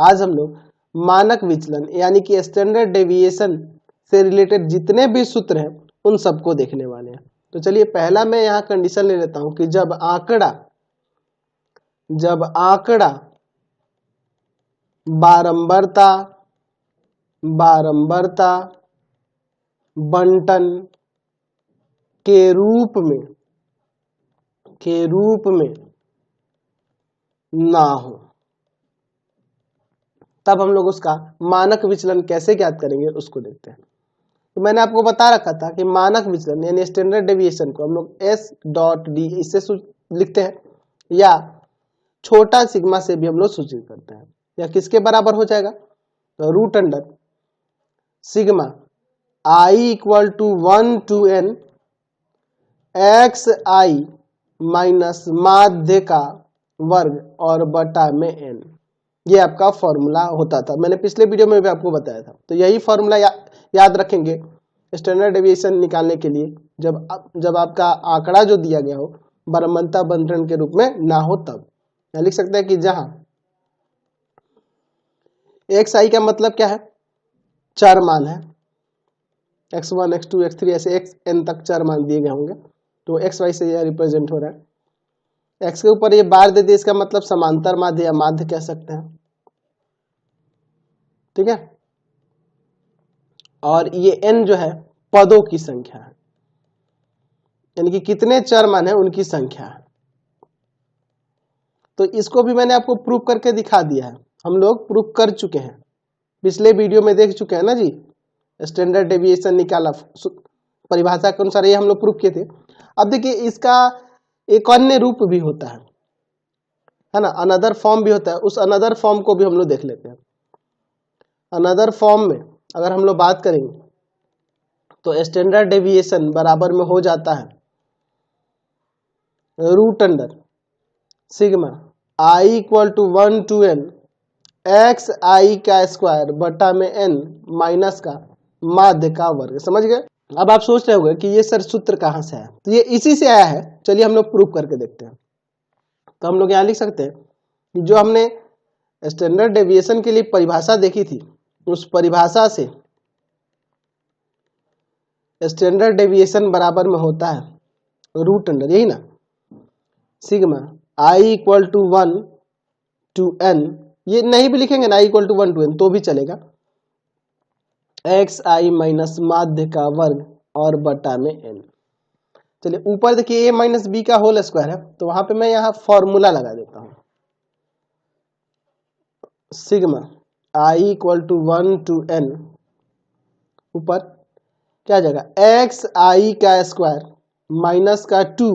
आज हम लोग मानक विचलन यानी कि स्टैंडर्ड डेविएशन से रिलेटेड जितने भी सूत्र हैं उन सबको देखने वाले हैं। तो चलिए पहला मैं यहाँ कंडीशन ले लेता हूं कि जब आंकड़ा बारंबारता बंटन के रूप में ना हो, तब हम लोग उसका मानक विचलन कैसे ज्ञात करेंगे उसको देखते हैं। तो मैंने आपको बता रखा था कि मानक विचलन यानी स्टैंडर्ड डेविएशन को हम लोग S.D इससे लिखते हैं या छोटा सिग्मा से भी हम लोग सूचित करते हैं। या किसके बराबर हो जाएगा? तो root under sigma I equal to 1 to n xi minus माध्य का वर्ग और बटा में n, ये आपका फॉर्मूला होता था। मैंने पिछले वीडियो में भी आपको बताया था। तो यही फॉर्मूला याद रखेंगे स्टैंडर्ड डेविएशन निकालने के लिए जब आपका आंकड़ा जो दिया गया हो बारंबारता बंटन के रूप में ना हो तब। यहाँ लिख सकते हैं कि जहां xi का मतलब क्या है? चार मान है, x1 x2 x3 ऐसे xn तक चार मान दिए गए होंगे। तो xy से यह रिप्रेजेंट हो रहा है। x के ऊपर ये बार दे दिए, इसका मतलब समांतर माध्य या माध्य कह सकते हैं, ठीक है। और ये n जो है पदों की संख्या है, यानी कि कितने चर मान है उनकी संख्या है। तो इसको भी मैंने आपको प्रूफ करके दिखा दिया है, हम लोग प्रूफ कर चुके हैं, पिछले वीडियो में देख चुके हैं ना जी। स्टैंडर्ड डेविएशन निकाला परिभाषा के अनुसार, ये हम लोग प्रूफ किए थे। अब देखिए इसका एक अन्य रूप भी होता है ना, अनदर फॉर्म भी होता है। उस अनदर फॉर्म को भी हम लोग देख लेते हैं। अनदर फॉर्म में अगर हम लोग बात करेंगे तो स्टैंडर्ड डेविएशन बराबर में हो जाता है root under sigma I equal to 1 to n xi का स्क्वायर बटा में n माइनस का माध्य का वर्ग। समझ गए? अब आप सोच रहे होंगे कि ये सर सूत्र कहाँ से आया? तो ये इसी से आया है। चलिए हम लोग प्रूफ करके देखते हैं। तो हम लोग यहाँ लिख सकते हैं कि जो हमने स्टैंडर्ड डेविएशन के लिए परिभाषा देखी थी, उस परिभाषा से स्टैंडर्ड डेविएशन बराबर में होता है रूट अंडर, यही ना, sigma I equal to 1 to n, ये नहीं भी लिखेंगे ना I equal to 1 to n तो भी चलेगा, xi माइनस माध्य का वर्ग और बटा में n। चलिए ऊपर देखिए a माइनस बी का होल स्क्वायर है, तो वहां पे मैं यहाँ फॉर्मूला लगा देता हूं, sigma I equal to 1 to n, ऊपर क्या आ जाएगा xi का स्क्वायर माइनस का 2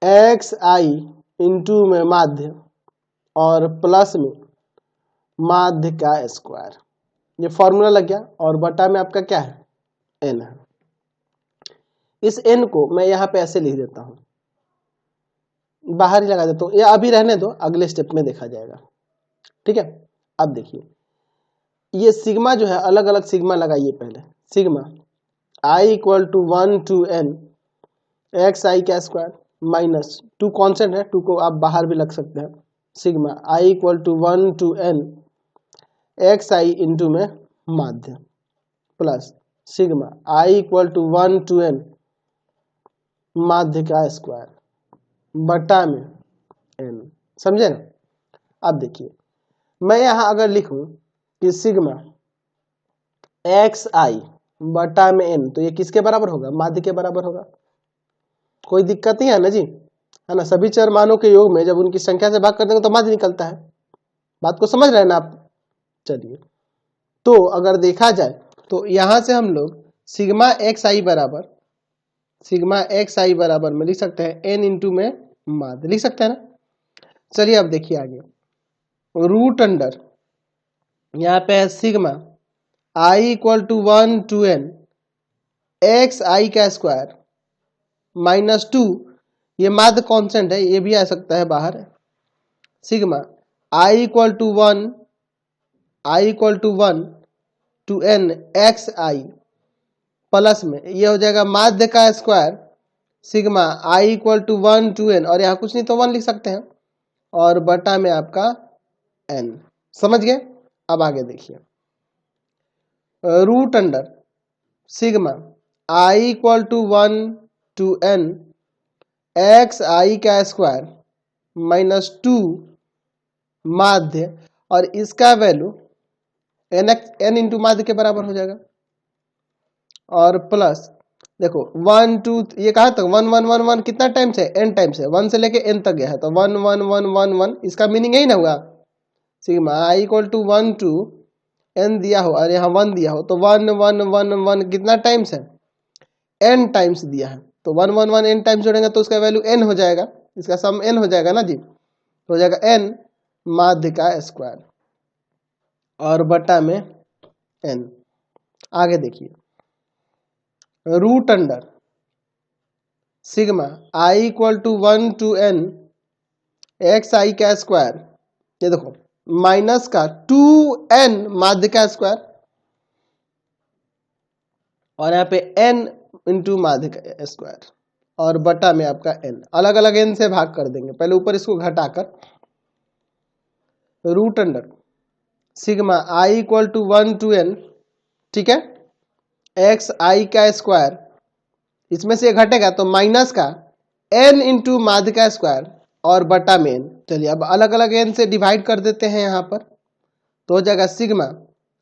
xi इंटू में माध्य और प्लस में माध्य का स्क्वायर, ये फॉर्मूला लग गया। और बटा में आपका क्या है? n है। इस n को मैं यहाँ पे ऐसे लिख देता हूँ, बाहर ही लगा देता हूँ, या अभी रहने दो, अगले स्टेप में देखा जाएगा, ठीक है। अब देखिए ये सिग्मा जो है, अलग अलग सिग्मा लगाइए पहले। Sigma I equal to 1 to n xi का स्क्वायर माइनस 2 कॉन्स्टेंट है, 2 को आप बाहर भी लग सकते हैं, sigma I equal to 1 to n xi into में माध्य plus sigma I equal to 1 to n माध्य का स्क्वायर बटा में n। समझे ना? अब देखिए मैं यहां अगर लिखूं कि सिग्मा xi बटा में n, तो ये किसके बराबर होगा? माध्य के बराबर होगा। कोई दिक्कत नहीं है ना जी, है ना। सभी चर मानों के योग में जब उनकी संख्या से भाग कर देंगे तो माध्य निकलता है। बात को समझ रहे हैं ना आप? चलिए तो अगर देखा जाए तो यहां से हम लोग सिग्मा xi बराबर में लिख सकते हैं n इंटू में माध्य, लिख सकते हैं ना। चलिए अब देखिए आगे, रूट अंडर यहाँ पे है sigma I equal to 1 to n xi का स्क्वायर माइनस 2, ये माध्य कांस्टेंट है, ये भी आ सकता है बाहर, sigma I equal to 1 to n xi plus में ये हो जाएगा माध्य का square sigma I equal to 1 to n, और यहाँ कुछ नहीं तो 1 लिख सकते हैं, और बटा में आपका n। समझ गए? अब आगे देखिए, root under sigma I equal to 1 to n X आई का स्क्वायर माइनस 2 माध्य, और इसका वैल्यू एन इंटू माध्य के बराबर हो जाएगा, और प्लस देखो 1 2 ये कहा तक 1 1 1 1 कितना टाइम्स है? n टाइम्स है, 1 से लेके n तक गया है, तो 1 1 1 1 1, इसका मीनिंग यही ना हुआ sigma I equal to 1 to n दिया हो और यहाँ 1 दिया हो, तो 1 1 1 1 कितना टाइम्स है? n टाइम्स दिया है, तो 1 1 1 n टाइम्स जोड़ेंगे तो उसका वैल्यू n हो जाएगा, इसका सम n हो जाएगा ना जी, तो हो जाएगा n माध्य का स्क्वायर और बटा में n। आगे देखिए, root under sigma I equal to 1 to n X आई का स्क्वायर, ये देखो माइनस का 2n माध्य का स्क्वायर, और यहाँ पे n इंटू माध्य का स्क्वायर और बटा में आपका n, अलग अलग n से भाग कर देंगे, पहले ऊपर इसको घटाकर root under sigma I equal to 1 to n, ठीक है, एक्स आई का स्क्वायर, इसमें से घटेगा तो माइनस का n इंटू माध्य का स्क्वायर और बटा में n। चलिए अब अलग अलग n से डिवाइड कर देते हैं यहाँ पर, तो हो जाएगा sigma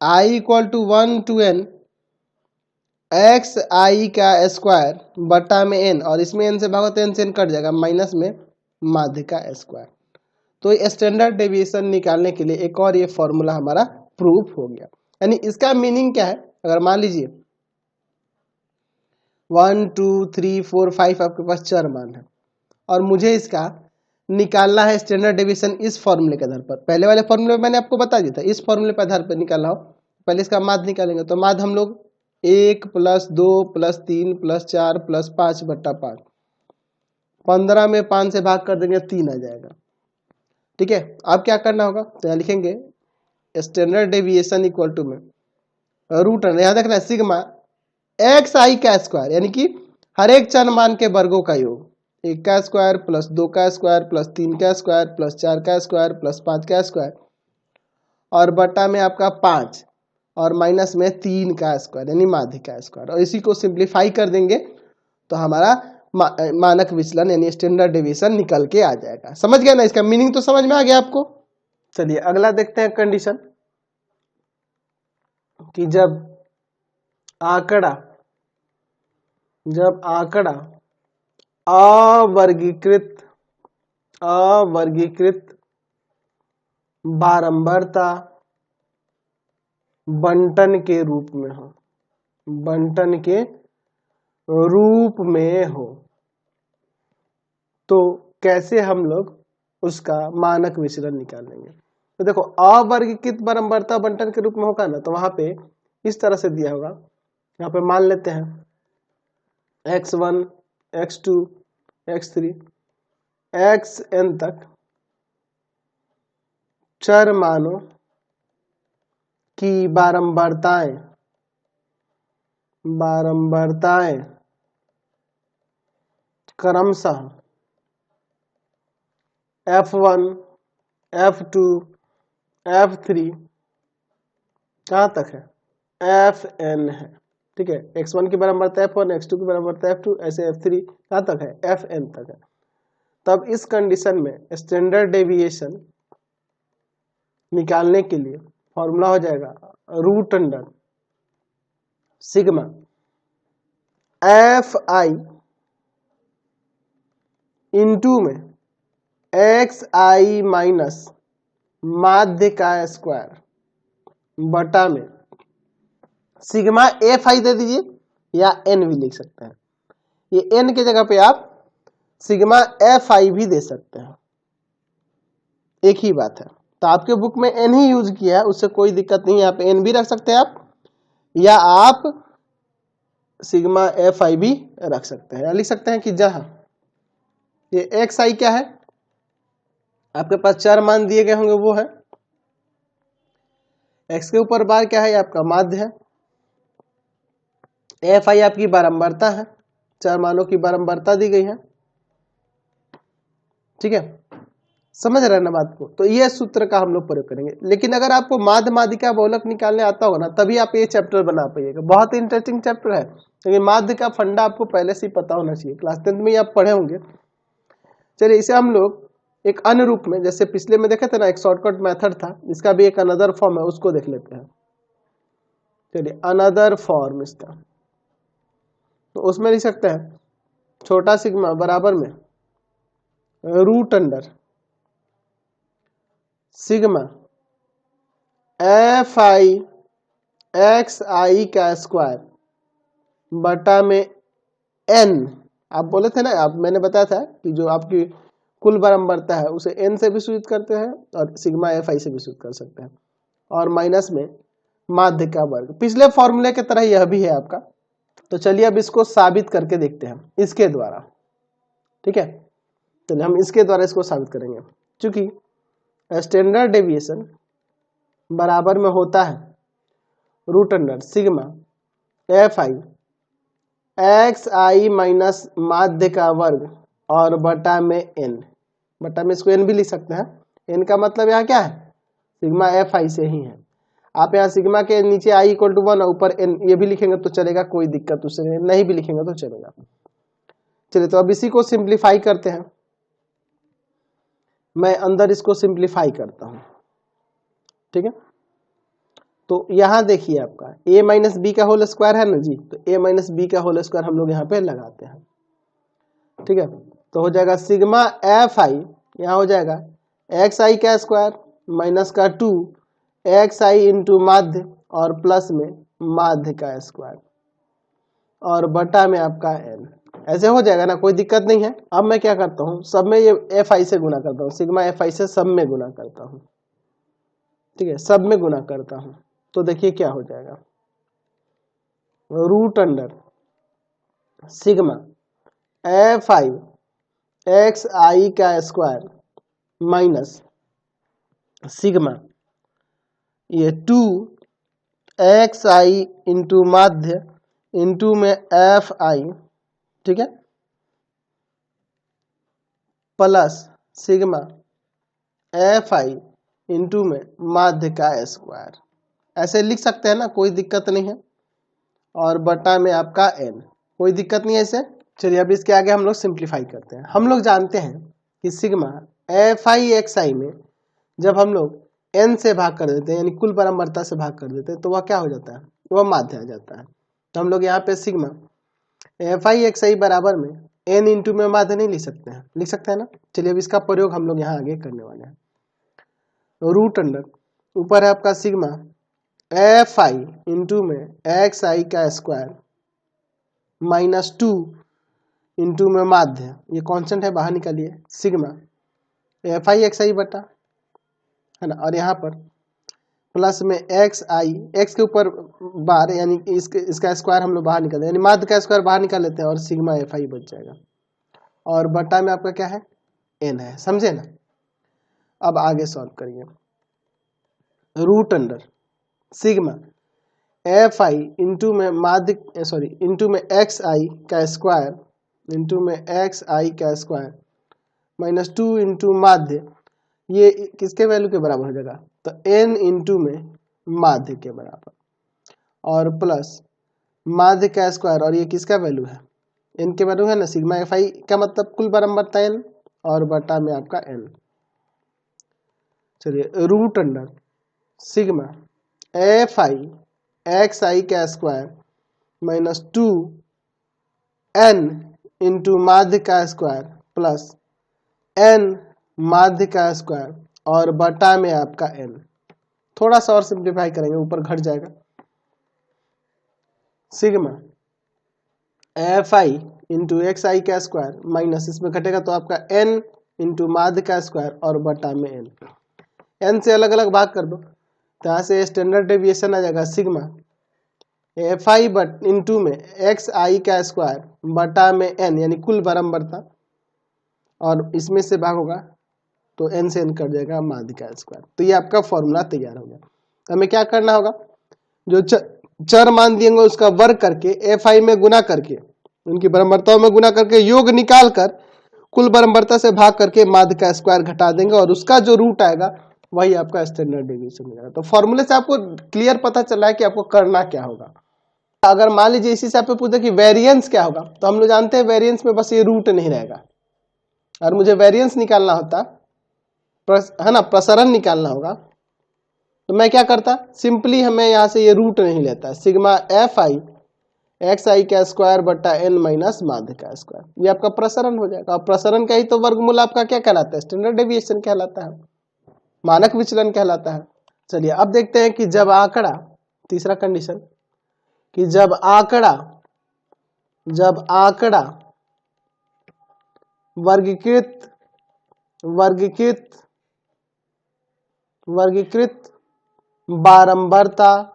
I equal to 1 to n X आई का स्क्वायर बटा में n, और इसमें n से भागो तो n से n कट जाएगा, माइनस में माध्य का स्क्वायर। तो स्टैंडर्ड डेविएशन निकालने के लिए एक और ये फॉर्मूला हमारा प्रूफ हो गया। यानी इसका मीनिंग क्या है, अगर मान लीजिए 1 2 3 4 5 आपके पास चर मान है और मुझे इसका निकालना है स्टैंडर्ड डेविएशन इस फॉर्मूले के आधार पर, पहले वाले फॉर्मूले में मैंने आपको बता दिया था, इस फॉर्मूले पर आधार पर निकालना हो, पहले इसका माध्य निकालेंगे, तो माध्य हम लोग 1 प्लस 2 प्लस 3 प्लस 4 प्लस 5 बट्टा 5, 15 में 5 से भाग कर देंगे 3 आ जाएगा, ठीक है। अब क्या करना होगा, तो यहाँ लिखेंगे स्टैंडर्ड डेविएशन इक्वल टू में रूट अंडर, यहाँ देखना है सिग्मा एक्स आई का स्क्वायर, यानी कि हर एक चर मान के वर्गों का योग, 1 का स्क्वायर प्लस 2 का स्क्वायर प्लस 3 का स्क्वायर प्लस 4 का स्क्वायर प्लस 5 का स्क्वायर और बटा में आपका 5 और माइनस में 3 का स्क्वायर यानी माध्य का स्क्वायर, और इसी को सिंप्लीफाई कर देंगे तो हमारा मानक विचलन यानी स्टैंडर्ड डेविएशन निकल के आ जाएगा। समझ गया ना, इसका मीनिंग तो समझ में आ गया आपको। चलिए अगला देखते हैं कंडीशन, कि जब आंकड़ा अवर्गीकृत बारंबारता बंटन के रूप में हो, तो कैसे हम लोग उसका मानक विचलन निकालेंगे। तो देखो अवर्गीकृत बारंबारता बंटन के रूप में होगा ना, तो वहां पे इस तरह से दिया होगा, यहाँ पे मान लेते हैं x1 x2 x3 xn तक चर मानों की बारंबारताएं क्रमशः f1 f2 f3 कहाँ तक है, fn है, ठीक है। x1 की बारंबारता f1, x2 की बारंबारता f2, ऐसे f3 कहाँ तक है, fn तक है। तब इस कंडीशन में स्टैंडर्ड डेविएशन निकालने के लिए फॉर्मूला हो जाएगा root under sigma F I into में एक्स आई माइनस माध्य का स्क्वायर बटा में सिग्मा एफ आई दे दीजिए या एन भी लिख सकते हैं, ये एन के जगह पे आप सिग्मा एफ आई भी दे सकते हैं, एक ही बात है। तो आपके बुक में एन ही यूज किया है, उससे कोई दिक्कत नहीं है, आप एन भी रख सकते हैं आप, या आप सिग्मा एफ आई भी रख सकते हैं, या लिख सकते हैं कि जहां ये एक्स आई क्या है, आपके पास चार मान दिए गए होंगे, वो है एक्स के ऊपर बार क्या है, ये आपका माध्य है, एफ आई आपकी बारंबारता है, चार मानों की बारंबारता दी गई है, ठीक है। समझ रहे हैं ना बात को। तो ये सूत्र का हम लोग प्रयोग करेंगे। लेकिन अगर आपको माध्य माध्यिका बहुलक निकालने आता होगा ना, तभी आप ये चैप्टर बना पाइएगा। बहुत इंटरेस्टिंग चैप्टर है, लेकिन माध्य का फंडा आपको पहले से ही पता होना चाहिए, क्लास 10th में ही आप पढ़े होंगे। चलिए इसे हम लोग एक अन्य रूप में, जैसे पिछले में देखे थे ना, एक शॉर्टकट मेथड था, इसका भी एक अनदर फॉर्म है, उसको देख लेते हैं। चलिए अनदर फॉर्म इसका, तो उसमें लिख सकते हैं छोटा सिग्मा बराबर में root under sigma F I x आई का स्क्वायर बटा में एन। आप बोले थे ना, आप मैंने बताया था कि जो आपकी कुल बारंबारता है उसे एन से भी सूचित करते हैं और सिग्मा एफ आई से भी सूचित कर सकते हैं, और माइनस में माध्य का वर्ग। पिछले फॉर्मूले की तरह यह भी है आपका। तो चलिए अब इसको साबित करके देखते हैं इसके द्वारा, ठीक है। चलिए हम इसके द्वारा इसको साबित करेंगे। क्योंकि स्टैंडर्ड डेविएशन बराबर में होता है root under sigma F I x I minus माध्य का वर्ग और बटा में एन। बटा में इसको एन भी लिख सकते हैं। एन का मतलब यहाँ क्या है, सिग्मा एफ आई से ही है। आप यहाँ सिग्मा के नीचे आई इक्वल टू 1 और ऊपर एन ये भी लिखेंगे तो चलेगा, कोई दिक्कत उससे नहीं भी लिखेंगे तो चलेगा। चलिए तो अब इसी को सिंप्लीफाई करते हैं। मैं अंदर इसको सिंप्लीफाई करता हूं, ठीक है। तो यहां देखिए आपका a माइनस बी का होल स्क्वायर है ना जी, तो a माइनस बी का होल स्क्वायर हम लोग यहाँ पे लगाते हैं, ठीक है। तो हो जाएगा सिग्मा एफ आई, यहाँ हो जाएगा एक्स आई का स्क्वायर माइनस का 2 एक्स आई इंटू माध्य और प्लस में माध्य का स्क्वायर और बटा में आपका n। ऐसे हो जाएगा ना, कोई दिक्कत नहीं है। अब मैं क्या करता हूँ, सब में ये एफ आई से गुना करता हूँ, सिग्मा एफ आई से सब में गुना करता हूँ, ठीक है, सब में गुना करता हूँ। तो देखिए क्या हो जाएगा, root under sigma F I x आई का स्क्वायर माइनस सिग्मा ये 2 एक्स आई इंटू माध्य इंटू में एफ आई, ठीक है, plus sigma F I into में माध्य का स्क्वायर। ऐसे लिख सकते हैं ना, कोई दिक्कत नहीं है, और बटा में आपका n, कोई दिक्कत नहीं है इसे। चलिए अब इसके आगे हम लोग सिंप्लीफाई करते हैं। हम लोग जानते हैं कि सिग्मा एफ आई एक्स आई में जब हम लोग n से भाग कर देते हैं, यानी कुल बारंबारता से भाग कर देते हैं, तो वह क्या हो जाता है, वह माध्य आ जाता है। तो हम लोग यहाँ पे सिग्मा एफ आई एक्स आई बराबर में n इंटू में माध्य नहीं लिख सकते हैं, लिख सकते हैं ना। चलिए अब इसका प्रयोग हम लोग यहाँ आगे करने वाले हैं। रूट अंडर ऊपर है आपका सिग्मा एफ आई इंटू में एक्स आई का स्क्वायर माइनस 2 इंटू में माध्य, ये कांस्टेंट है बाहर निकालिए, सिग्मा एफ आई एक्स आई बटा, है ना, और यहाँ पर प्लस में एक्स आई, एक्स के ऊपर बार यानी इसका स्क्वायर हम लोग बाहर निकाल दें, यानी माध्य का स्क्वायर बाहर निकाल लेते हैं और सिग्मा एफ आई बच जाएगा, और बटा में आपका क्या है, एन है, समझे ना। अब आगे सॉल्व करिए। Root under sigma F I into में माध्य इंटू में एक्स आई का स्क्वायर इंटू में एक्स आई का स्क्वायर माइनस 2 इंटू माध्य, ये किसके वैल्यू के बराबर हो जाएगा, तो n इंटू में माध्य के बराबर, और प्लस माध्य का स्क्वायर, और ये किसका वैल्यू है, n के वैल्यू है ना, सिग्मा एफ आई का मतलब कुल बारंबारता n, और बटा में आपका n। चलिए root under sigma F I x आई का स्क्वायर माइनस 2 n इंटू माध्य का स्क्वायर प्लस n माध्य का स्क्वायर और बटा में आपका n। थोड़ा सा और सिंप्लीफाई करेंगे, ऊपर घट जाएगा, sigma F I into x आई का स्क्वायर माइनस इसमें घटेगा तो आपका n इंटू माध्य का स्क्वायर और बटा में n से अलग अलग भाग कर दो, तो यहाँ से स्टैंडर्ड डेविएशन आ जाएगा sigma F I but into में एक्स आई का स्क्वायर बटा में n, यानी कुल बारंबारता, और इसमें से भाग होगा तो n से n कट जाएगा माध्य का स्क्वायर। तो ये आपका फॉर्मूला तैयार हो गया। हमें क्या करना होगा, जो चर मान दिएंगे उसका वर्ग करके एफ आई में गुना करके उनकी बारंबारताओं में गुना करके योग निकाल कर कुल बारंबारता से भाग करके माध्य का स्क्वायर घटा देंगे और उसका जो रूट आएगा वही आपका स्टैंडर्ड डेविएशन हो जाएगा। तो फॉर्मूले से आपको क्लियर पता चला है कि आपको करना क्या होगा। अगर मान लीजिए इसी से आपको पूछे कि वेरिएंस क्या होगा, तो हम लोग जानते हैं वेरिएंस में बस ये रूट नहीं रहेगा, और मुझे वेरिएंस निकालना होता है ना, प्रसरण निकालना होगा, तो मैं क्या करता, सिंपली हमें यहाँ से ये रूट नहीं लेता, सिग्मा एफ आई एक्स आई का स्क्वायर बटा एन माइनस माध्य का स्क्वायर, ये आपका प्रसरण हो जाएगा। और प्रसरण का ही तो वर्गमूल आपका क्या कहलाता है, स्टैंडर्ड डेविएशन कहलाता है, मानक विचलन कहलाता है। चलिए अब देखते हैं कि जब आंकड़ा, तीसरा कंडीशन, कि जब आंकड़ा वर्गीकृत बारंबारता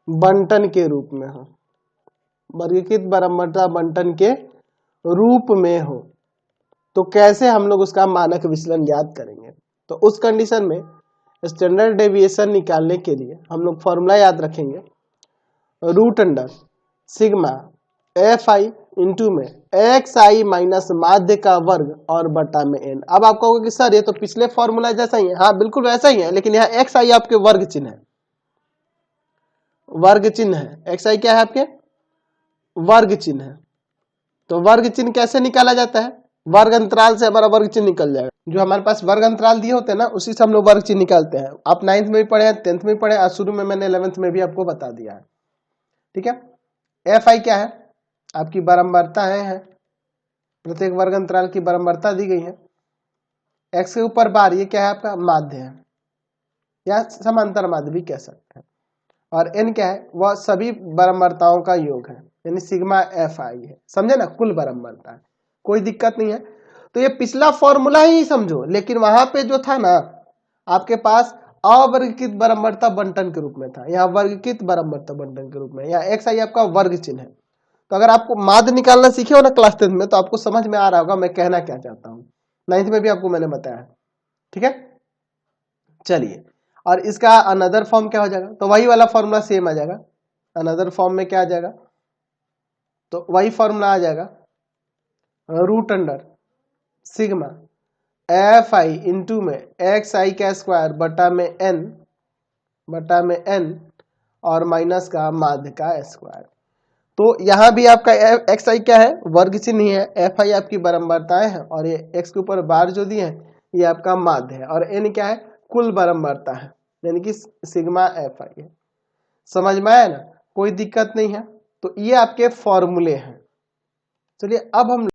बंटन के रूप में हो, वर्गीकृत बारंबारता बंटन के रूप में हो, तो कैसे हम लोग उसका मानक विचलन ज्ञात करेंगे। तो उस कंडीशन में स्टैंडर्ड डेविएशन निकालने के लिए हम लोग फॉर्मूला याद रखेंगे, root under sigma F I into में एक्स आई माइनस माध्य का वर्ग और बटा में एन। अब आप कहोगे कि सर ये तो पिछले फॉर्मूला जैसा ही है, हाँ बिल्कुल वैसा ही है, लेकिन यहाँ एक्स आई आपके वर्ग चिन्ह है, वर्ग चिन्ह है, एक्स आई क्या है आपके वर्ग चिन्ह है। तो वर्ग चिन्ह कैसे निकाला जाता है, वर्ग अंतराल से हमारा वर्ग चिन्ह निकल जाएगा, जो हमारे पास वर्ग अंतराल दिए होते हैं ना, उसी से हम लोग वर्ग चिन्ह निकालते हैं। आप 9th में भी पढ़े हैं, 10th में भी पढ़े, और शुरू में मैंने 11th में भी आपको बता दिया है, ठीक है। एफ आई क्या है, आपकी बारंबारता है, प्रत्येक वर्ग अंतराल की बारंबारता दी गई है। एक्स के ऊपर बार, ये क्या है आपका माध्य है, या समांतर माध्य भी कह सकते हैं। और एन क्या है, वह सभी बारंबारताओं का योग है, यानी सिग्मा एफ आई है, समझे ना, कुल बारंबारता है, कोई दिक्कत नहीं है। तो ये पिछला फॉर्मूला ही समझो, लेकिन वहां पे जो था ना आपके पास अवर्गीकृत बारंबारता बंटन के रूप में था, यहाँ वर्गीकृत बारंबारता बंटन के रूप में, यहाँ एक्स आई आपका वर्ग चिन्ह है। तो अगर आपको माध्य निकालना सीखे हो ना क्लास 10 में, तो आपको समझ में आ रहा होगा मैं कहना क्या चाहता हूँ, 9th में भी आपको मैंने बताया, ठीक है। चलिए, और इसका अनदर फॉर्म क्या हो जाएगा, तो वही वाला फॉर्मूला सेम आ जाएगा। अनदर फॉर्म में क्या आ जाएगा, तो वही फॉर्मूला आ जाएगा, root under sigma F I into में एक्स आई का स्क्वायर बटा में एन और माइनस का माध्य का स्क्वायर। तो यहां भी आपका एक्स आई क्या है, वर्ग चिन्ह है, एफ आई आपकी बारंबारताएं हैं, और ये एक्स के ऊपर बार जो दिए हैं ये आपका माध्य है, और एन क्या है, कुल बारंबारता है, यानी कि सिग्मा एफ आई है। समझ में आया ना, कोई दिक्कत नहीं है। तो ये आपके फॉर्मूले हैं। चलिए अब हम